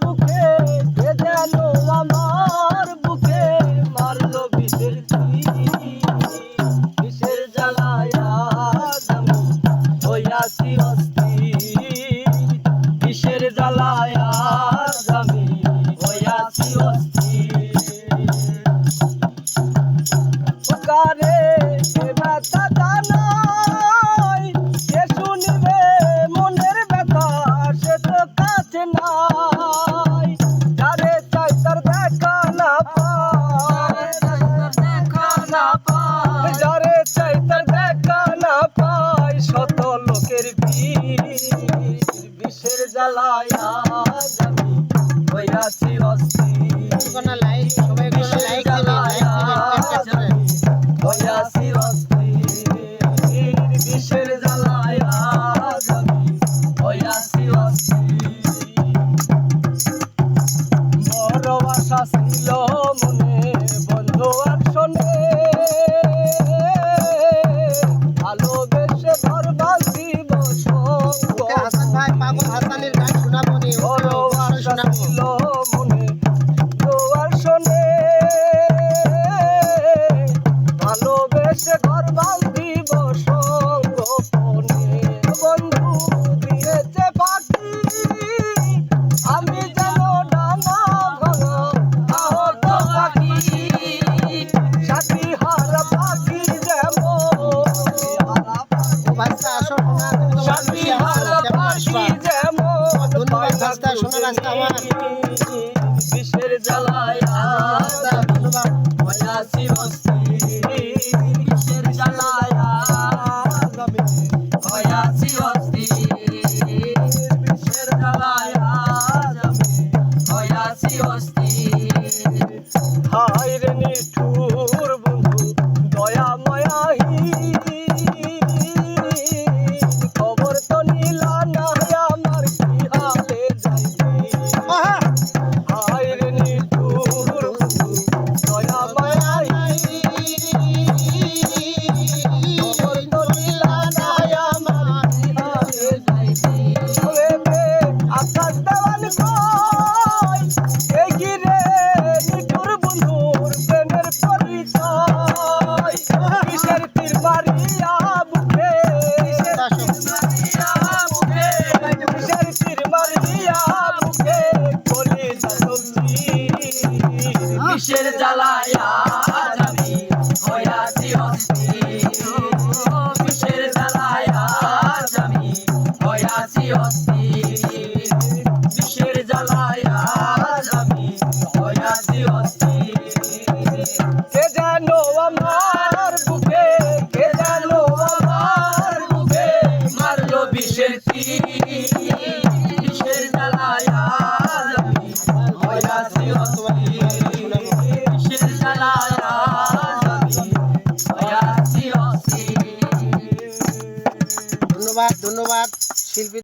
বুকে কে যেন আমার বুকে মারলো বিষের বিষের জ্বালায় আজ আমি হইয়াছি অস্থির বিষের জ্বালায় আজ আমি হইয়াছি অস্থির কারে সে ব্যথা জানাই কে শুনবে মনের ব্যথা সে তো কাছে নাই যারে চাই তার দেখা না পায় যারে চাই তার দেখা না পায় শত লোকের বিষের জ্বালায় আজ আমি হইয়াছি অস্থির বিষের জ্বালায় আজ আমি হইয়াছি অস্থির বিষের জ্বালায় আজ আমি হইয়াছি অস্থির বড় আশা ছিল মনে বন্ধু আর শোনে ভালোবেসে ঘর বাঁধিব বড় আশা ছিল মনে আর শোনে ভালোবেসে ঘর বাঁধিব সঙ্গোপনে বন্ধু দিয়েছে পাখি আমি যেন ডানা ভাঙা আহত পাখি সাথী হারা পাখি যেমন সাথী হারা পাখি যেমন বিষের জ্বালায় আজ আমি হইয়াছি অস্থির বিষের জ্বালায় আজ আমি হইয়াছি অস্থির বিষের জ্বালায় আজ আমি হইয়াছি অস্থির হায় রে নিঠুর বন্ধু দয়া মায়াহীন খবর তো নিলা না আমার কি হালে যাইবি হায় রে নিঠুর বন্ধু দয়া মায়াহীন খবর তো নিলা না আমার কি হালে যাইবি ওরে আকাশ দেওয়ান কই এই গিরে নিঠুর বন্ধুর প্রেমের পরিচয় কিসের তীর মারিয়া বুকে কিসের তীর মারিয়া বুকে কলিজা সবজি বিষের জ্বালায় আজ আমি হইয়াছি অস্থির বিষের জ্বালায় আজ আমি হইয়াছি অস্থির বিষের জ্বালায় আজ আমি হইয়াছি অস্থির কে জানো আমার বুকে কে জানো আমার বুকে মারলো বিষের বিষের জ্বালায় আজ আমি হইয়াছি অস্থির বিষের জ্বালায় আজ আমি হইয়াছি অস্থির। ধন্যবাদ শিল্পী।